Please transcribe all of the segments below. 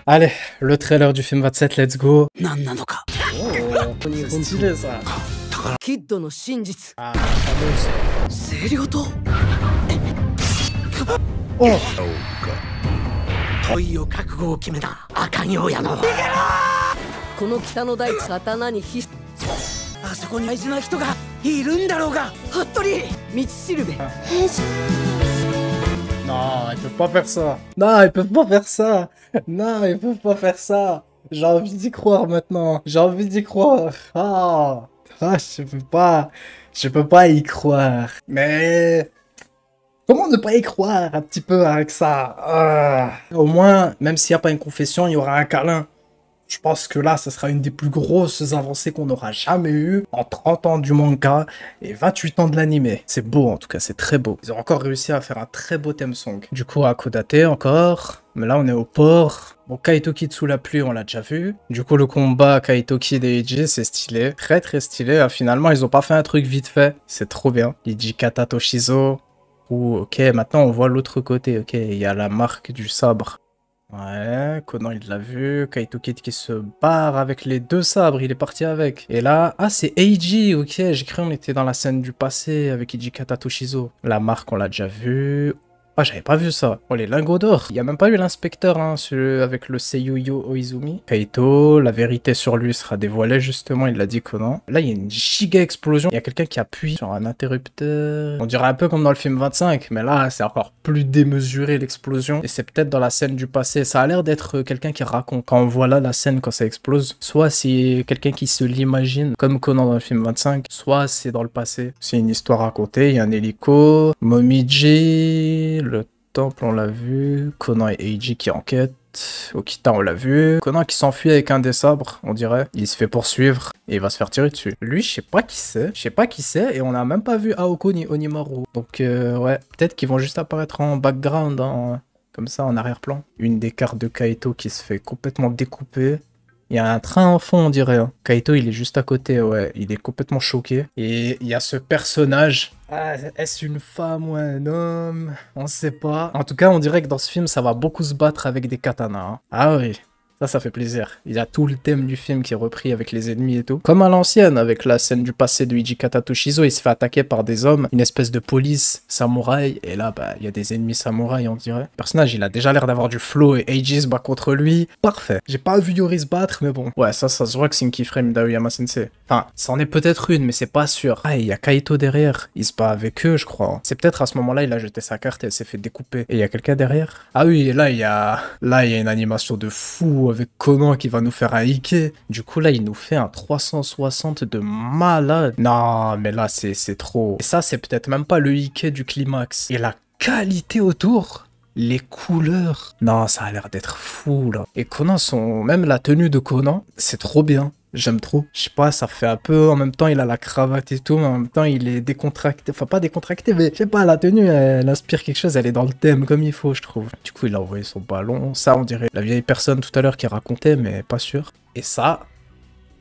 Allez, le trailer du film 27, let's go. 何なのか Oh, c'est stylé ça. キッドの真実 Ah, fameuse. 清涼と Oh, 恋を覚悟を決めた赤城親のこの北の大地刀に必あそこに大事な人がいるんだろうが服部道しるべ non, ils peuvent pas faire ça. Non, ils peuvent pas faire ça. Non, ils peuvent pas faire ça. J'ai envie d'y croire maintenant. J'ai envie d'y croire. Je peux pas y croire. Mais comment ne pas y croire un petit peu avec ça? Au moins, même s'il n'y a pas une confession, il y aura un câlin. Je pense que là, ce sera une des plus grosses avancées qu'on aura jamais eues en 30 ans du manga et 28 ans de l'anime. C'est beau en tout cas, c'est très beau. Ils ont encore réussi à faire un très beau theme song. Du coup, Hakodate encore. Mais là, on est au port. Bon, Kaito Kid sous la pluie, on l'a déjà vu. Du coup, le combat Kaito Kid et Eiji, c'est stylé. Très très stylé. Finalement, ils ont pas fait un truc vite fait. C'est trop bien. Eiji Kata Toshizo. Ouh, ok, maintenant on voit l'autre côté. Ok, il y a la marque du sabre. Ouais, Conan il l'a vu, Kaito Kid qui se barre avec les deux sabres, il est parti avec. Et là, ah c'est Eiji, ok, j'ai cru qu'on était dans la scène du passé avec Eiji Kata Toshizo. La marque on l'a déjà vu. Ah j'avais pas vu ça. Oh les lingots d'or. Il y a même pas eu l'inspecteur hein, avec le Seiyuyo Oizumi. Kaito, la vérité sur lui sera dévoilée justement, il l'a dit Conan. Là il y a une giga explosion. Il y a quelqu'un qui appuie sur un interrupteur. On dirait un peu comme dans le film 25, mais là c'est encore plus démesuré l'explosion. Et c'est peut-être dans la scène du passé. Ça a l'air d'être quelqu'un qui raconte. Quand on voit là la scène quand ça explose, soit c'est quelqu'un qui se l'imagine comme Conan dans le film 25, soit c'est dans le passé. C'est une histoire racontée, il y a un hélico, Momiji, le temple on l'a vu, Conan et Eiji qui enquêtent, Okita on l'a vu, Conan qui s'enfuit avec un des sabres, on dirait, il se fait poursuivre et il va se faire tirer dessus. Lui je sais pas qui c'est, et on n'a même pas vu Aoko ni Onimaru. Donc ouais, peut-être qu'ils vont juste apparaître en background, comme ça en arrière-plan. Une des cartes de Kaito qui se fait complètement découper. Il y a un train en fond, on dirait. Hein. Kaito, il est juste à côté, ouais. Il est complètement choqué. Et il y a ce personnage. Ah, est-ce une femme ou un homme? On sait pas. En tout cas, on dirait que dans ce film, ça va beaucoup se battre avec des katanas. Hein. Ah oui. Ça fait plaisir. Il y a tout le thème du film qui est repris avec les ennemis et tout. Comme à l'ancienne, avec la scène du passé de Eiji Kata Toshizo, il se fait attaquer par des hommes, une espèce de police samouraï, et là, bah, il y a des ennemis samouraïs, on dirait. Le personnage, il a déjà l'air d'avoir du flow, et Eiji se bat contre lui. Parfait. J'ai pas vu Yori se battre, mais bon. Ouais, ça se voit que c'est une keyframe d'Aoyama Sensei. Enfin, c'en est peut-être une, mais c'est pas sûr. Ah, il y a Kaito derrière. Il se bat avec eux, je crois. C'est peut-être à ce moment-là, il a jeté sa carte et elle s'est fait découper. Et il y a quelqu'un derrière. Ah oui, et là, il y a une animation de fou avec Conan qui va nous faire un Ike. Du coup, là, il nous fait un 360 de malade. Non, mais là, c'est trop. Et ça, c'est peut-être même pas le Ike du climax. Et la qualité autour, les couleurs. Non, ça a l'air d'être fou, là. Et Conan, même la tenue de Conan, c'est trop bien. J'aime trop. Je sais pas, ça fait un peu... En même temps, il a la cravate et tout, mais en même temps, il est décontracté. Enfin, pas décontracté, mais je sais pas, la tenue, elle inspire quelque chose. Elle est dans le thème comme il faut, je trouve. Du coup, il a envoyé son ballon. Ça, on dirait la vieille personne tout à l'heure qui racontait, mais pas sûr. Et ça...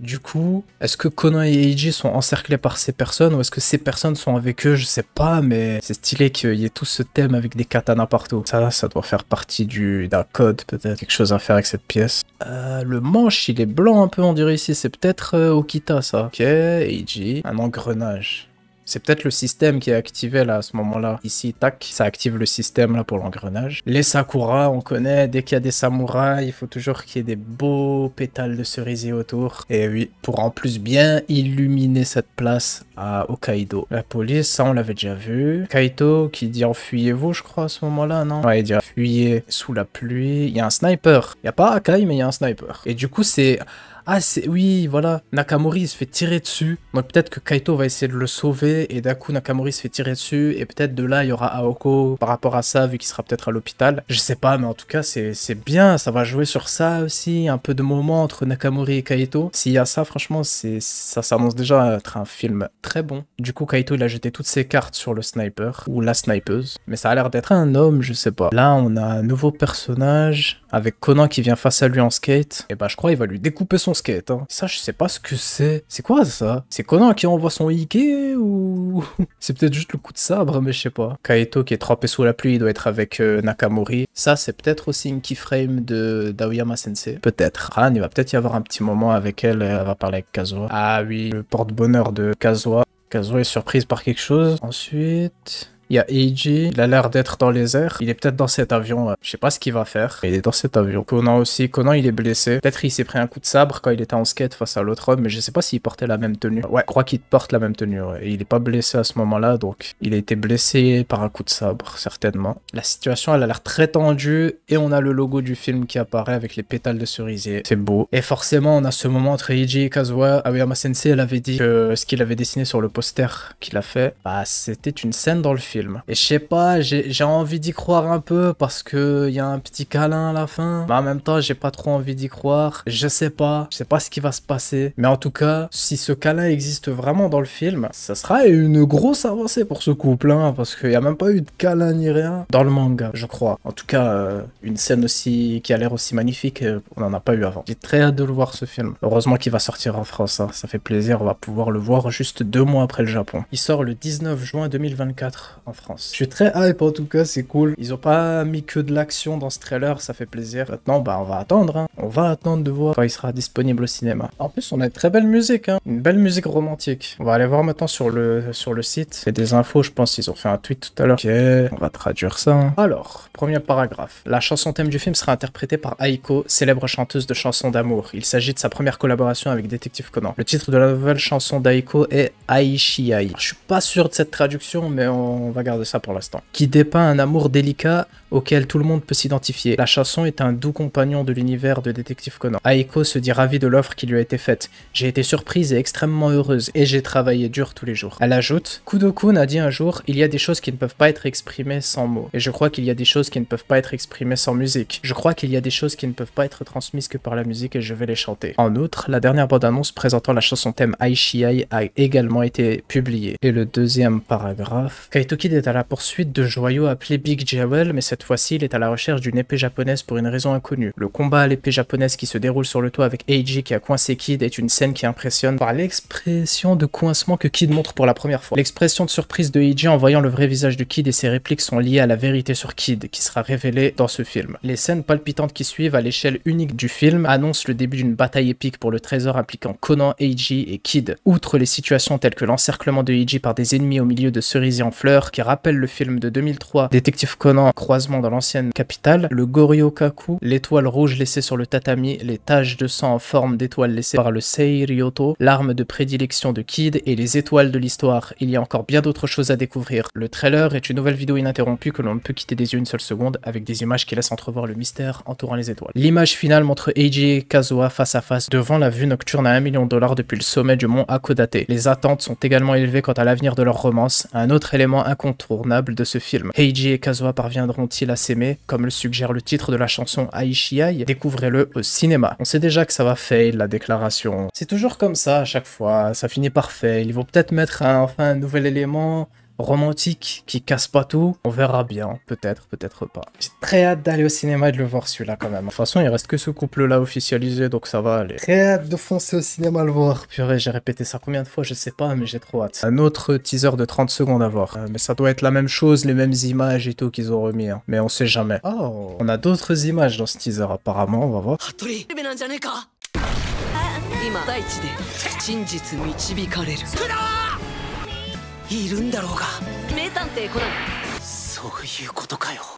Du coup, est-ce que Conan et Eiji sont encerclés par ces personnes ou est-ce que ces personnes sont avec eux? Je sais pas, mais c'est stylé qu'il y ait tout ce thème avec des katanas partout. Ça doit faire partie d'un code, peut-être. Quelque chose à faire avec cette pièce. Le manche, il est blanc un peu, on dirait ici. C'est peut-être Okita, ça. Ok, Eiji. Un engrenage. C'est peut-être le système qui est activé là à ce moment-là. Ici, tac, ça active le système là pour l'engrenage. Les Sakura, on connaît, dès qu'il y a des samouraïs, il faut toujours qu'il y ait des beaux pétales de cerisier autour. Et oui, pour en plus bien illuminer cette place à Hokkaido. La police, ça on l'avait déjà vu. Kaito qui dit enfuyez-vous, je crois, à ce moment-là, non? Ouais, il dit fuyez sous la pluie. Il y a un sniper. Il n'y a pas Akai, mais il y a un sniper. Et du coup, c'est... Ah, oui, voilà. Nakamori, il se fait tirer dessus. Donc peut-être que Kaito va essayer de le sauver. Et d'un coup, Nakamori se fait tirer dessus. Et peut-être de là, il y aura Aoko par rapport à ça, vu qu'il sera peut-être à l'hôpital. Je sais pas, mais en tout cas, c'est bien. Ça va jouer sur ça aussi. Un peu de moment entre Nakamori et Kaito. S'il y a ça, franchement, ça s'annonce déjà être un film très bon. Du coup, Kaito, il a jeté toutes ses cartes sur le sniper. Ou la snipeuse. Mais ça a l'air d'être un homme, je sais pas. Là, on a un nouveau personnage. Avec Conan qui vient face à lui en skate. Et bah, je crois qu'il va lui découper son son skate, hein. Ça, je sais pas ce que c'est. C'est quoi ça? C'est Conan qui envoie son Ike ou... c'est peut-être juste le coup de sabre, mais je sais pas. Kaito qui est trempé sous la pluie, il doit être avec Nakamori. Ça, c'est peut-être aussi une keyframe de d'Aoyama Sensei. Peut-être. Han, il va peut-être y avoir un petit moment avec elle, elle va parler avec Kazuha. Ah oui, le porte-bonheur de Kazuha. Kazuha est surprise par quelque chose. Ensuite... il y a Eiji, il a l'air d'être dans les airs. Il est peut-être dans cet avion, je sais pas ce qu'il va faire. Il est dans cet avion. Conan aussi, Conan il est blessé. Peut-être il s'est pris un coup de sabre quand il était en skate face à l'autre homme, mais je sais pas s'il portait la même tenue. Ouais, je crois qu'il porte la même tenue, ouais. Et il est pas blessé à ce moment-là, donc il a été blessé par un coup de sabre, certainement. La situation, elle a l'air très tendue, et on a le logo du film qui apparaît avec les pétales de cerisier. C'est beau. Et forcément, on a ce moment entre Eiji et Kazuha. Aoyama Sensei, elle avait dit que ce qu'il avait dessiné sur le poster qu'il a fait, bah c'était une scène dans le film. Et je sais pas, j'ai envie d'y croire un peu parce que y a un petit câlin à la fin. Mais en même temps, j'ai pas trop envie d'y croire. Je sais pas ce qui va se passer. Mais en tout cas, si ce câlin existe vraiment dans le film, ça sera une grosse avancée pour ce couple, hein, parce qu'il y a même pas eu de câlin ni rien dans le manga, je crois. En tout cas, une scène aussi qui a l'air aussi magnifique, on en a pas eu avant. J'ai très hâte de le voir ce film. Heureusement qu'il va sortir en France, hein. Ça fait plaisir, on va pouvoir le voir juste 2 mois après le Japon. Il sort le 19 juin 2024 en France. Je suis très hype en tout cas, c'est cool. Ils ont pas mis que de l'action dans ce trailer, ça fait plaisir. Maintenant, bah on va attendre, hein. On va attendre de voir quand il sera disponible au cinéma. En plus, on a une très belle musique, hein. Une belle musique romantique. On va aller voir maintenant sur le site. Il y a des infos, je pense qu'ils ont fait un tweet tout à l'heure. Ok, on va traduire ça, hein. Alors, premier paragraphe. La chanson thème du film sera interprétée par Aiko, célèbre chanteuse de chansons d'amour. Il s'agit de sa première collaboration avec Détective Conan. Le titre de la nouvelle chanson d'Aiko est Aishiai. Je suis pas sûr de cette traduction, mais on va garder ça pour l'instant. Qui dépeint un amour délicat auquel tout le monde peut s'identifier. La chanson est un doux compagnon de l'univers de Détective Conan. Aiko se dit ravie de l'offre qui lui a été faite. J'ai été surprise et extrêmement heureuse, et j'ai travaillé dur tous les jours. Elle ajoute, Kudo-kun a dit un jour, il y a des choses qui ne peuvent pas être exprimées sans mots. Et je crois qu'il y a des choses qui ne peuvent pas être exprimées sans musique. Je crois qu'il y a des choses qui ne peuvent pas être transmises que par la musique et je vais les chanter. En outre, la dernière bande-annonce présentant la chanson thème Aishiai a également été publiée. Et le deuxième paragraphe, Kaito Kid est à la poursuite de joyaux appelés Big Jewel, mais cette fois-ci, il est à la recherche d'une épée japonaise pour une raison inconnue. Le combat à l'épée japonaise qui se déroule sur le toit avec Eiji qui a coincé Kid est une scène qui impressionne par l'expression de coincement que Kid montre pour la première fois. L'expression de surprise de Eiji en voyant le vrai visage de Kid et ses répliques sont liées à la vérité sur Kid, qui sera révélée dans ce film. Les scènes palpitantes qui suivent à l'échelle unique du film annoncent le début d'une bataille épique pour le trésor impliquant Conan, Eiji et Kid. Outre les situations telles que l'encerclement de Eiji par des ennemis au milieu de cerisiers en fleurs qui rappellent le film de 2003 Détective Conan, croisement dans l'ancienne capitale, le Goryokaku, l'étoile rouge laissée sur le tatami, les taches de sang en forme d'étoiles laissées par le Seiryoto, l'arme de prédilection de Kid et les étoiles de l'histoire. Il y a encore bien d'autres choses à découvrir. Le trailer est une nouvelle vidéo ininterrompue que l'on ne peut quitter des yeux une seule seconde avec des images qui laissent entrevoir le mystère entourant les étoiles. L'image finale montre Eiji et Kazuha face à face devant la vue nocturne à $1 million depuis le sommet du mont Hakodate. Les attentes sont également élevées quant à l'avenir de leur romance, un autre élément incontournable de ce film. Eiji et Kazuha parviendront-ils à s'aimer, comme le suggère le titre de la chanson Aishiai? Découvrez-le au cinéma. On sait déjà que ça va fail, la déclaration. C'est toujours comme ça à chaque fois, ça finit par fail. Ils vont peut-être mettre un nouvel élément romantique qui casse pas tout. On verra bien, peut-être, peut-être pas. J'ai très hâte d'aller au cinéma et de le voir celui-là quand même. De toute façon, il reste que ce couple-là officialisé, donc ça va aller. Très hâte de foncer au cinéma le voir. Purée, j'ai répété ça combien de fois, je sais pas, mais j'ai trop hâte. Un autre teaser de 30 secondes à voir. Mais ça doit être la même chose, les mêmes images et tout qu'ils ont remis, hein. Mais on sait jamais. Oh, on a d'autres images dans ce teaser apparemment, on va voir.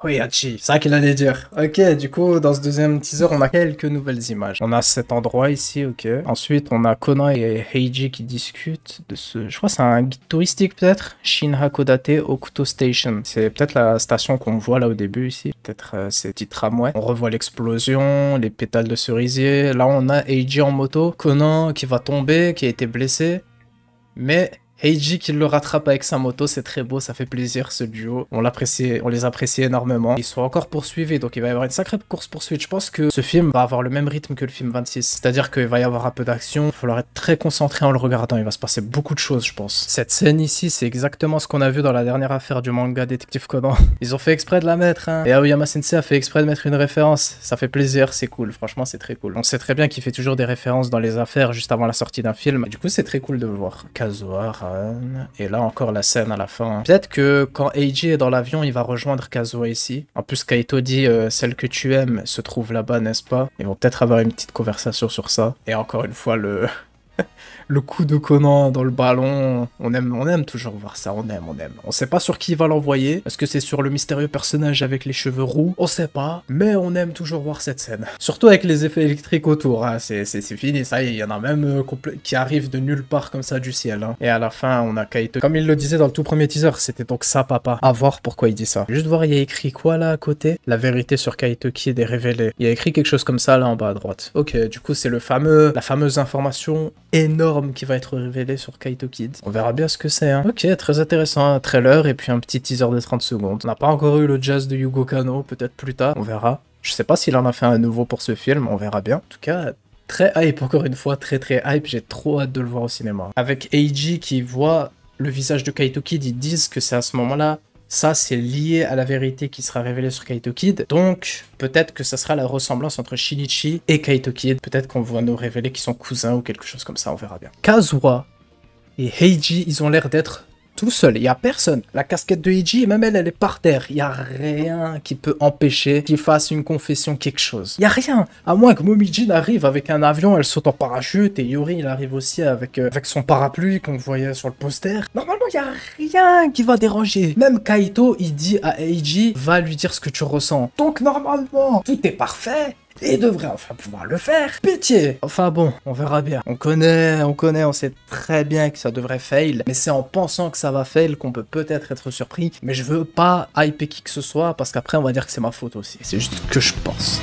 Oui, Hachi, c'est ça qu'il allait dire. Ok, du coup, dans ce deuxième teaser, on a quelques nouvelles images. On a cet endroit ici, ok. Ensuite, on a Conan et Heiji qui discutent de ce... Je crois que c'est un guide touristique, peut-être. Shin Hakodate Okuto Station. C'est peut-être la station qu'on voit là au début, ici. Peut-être ces petits tramways. On revoit l'explosion, les pétales de cerisier. Là, on a Heiji en moto. Conan qui va tomber, qui a été blessé. Mais Heiji qui le rattrape avec sa moto, c'est très beau, ça fait plaisir ce duo. On les apprécie énormément. Ils sont encore poursuivis, donc il va y avoir une sacrée course-poursuite. Je pense que ce film va avoir le même rythme que le film 26. C'est-à-dire qu'il va y avoir un peu d'action, il va falloir être très concentré en le regardant, il va se passer beaucoup de choses, je pense. Cette scène ici, c'est exactement ce qu'on a vu dans la dernière affaire du manga Détective Conan. Ils ont fait exprès de la mettre, hein. Et Aoyama Sensei a fait exprès de mettre une référence. Ça fait plaisir, c'est cool, franchement c'est très cool. On sait très bien qu'il fait toujours des références dans les affaires juste avant la sortie d'un film. Du coup c'est très cool de le voir. Kazuha, Ran, et là encore la scène à la fin. Peut-être que quand Heiji est dans l'avion, il va rejoindre Kazuha ici. En plus Kaito dit celle que tu aimes se trouve là-bas, n'est-ce pas? Ils vont peut-être avoir une petite conversation sur ça. Et encore une fois le... le coup de Conan dans le ballon, on aime toujours voir ça, on aime. On sait pas sur qui il va l'envoyer, est-ce que c'est sur le mystérieux personnage avec les cheveux roux? On sait pas, mais on aime toujours voir cette scène. Surtout avec les effets électriques autour, hein. C'est fini, ça y est, il y en a même qui arrivent de nulle part comme ça du ciel. Hein. Et à la fin, on a Kaito. Comme il le disait dans le tout premier teaser, c'était donc ça papa. À voir pourquoi il dit ça. Juste voir, il y a écrit quoi là à côté? La vérité sur Kaito Kid est révélée. Il y a écrit quelque chose comme ça là en bas à droite. Ok, du coup c'est la fameuse information énorme qui va être révélée sur Kaito Kid. On verra bien ce que c'est. Hein. Ok, très intéressant. Un trailer et puis un petit teaser de 30 secondes. On n'a pas encore eu le jazz de Yugo Kano, peut-être plus tard. On verra. Je sais pas s'il en a fait un nouveau pour ce film, on verra bien. En tout cas, très hype, encore une fois, très hype. J'ai trop hâte de le voir au cinéma. Avec Heiji qui voit le visage de Kaito Kid, ils disent que c'est à ce moment-là. Ça, c'est lié à la vérité qui sera révélée sur Kaito Kid. Donc, peut-être que ça sera la ressemblance entre Shinichi et Kaito Kid. Peut-être qu'on va nous révéler qu'ils sont cousins ou quelque chose comme ça, on verra bien. Kazuha et Heiji, ils ont l'air d'être tout seuls. Il n'y a personne. La casquette de Heiji, même elle est par terre. Il n'y a rien qui peut empêcher qu'il fasse une confession, quelque chose. Il n'y a rien. À moins que Momijin arrive avec un avion, elle saute en parachute, et Yuri, il arrive aussi avec son parapluie qu'on voyait sur le poster. Normalement, il n'y a rien qui va déranger. Même Kaito, il dit à Heiji, va lui dire ce que tu ressens. Donc, normalement, tout est parfait. Et devrait enfin pouvoir le faire. Pitié. Enfin bon, on verra bien. On connaît, on sait très bien que ça devrait fail. Mais c'est en pensant que ça va fail qu'on peut peut-être être surpris. Mais je veux pas hyper qui que ce soit parce qu'après on va dire que c'est ma faute aussi. C'est juste ce que je pense.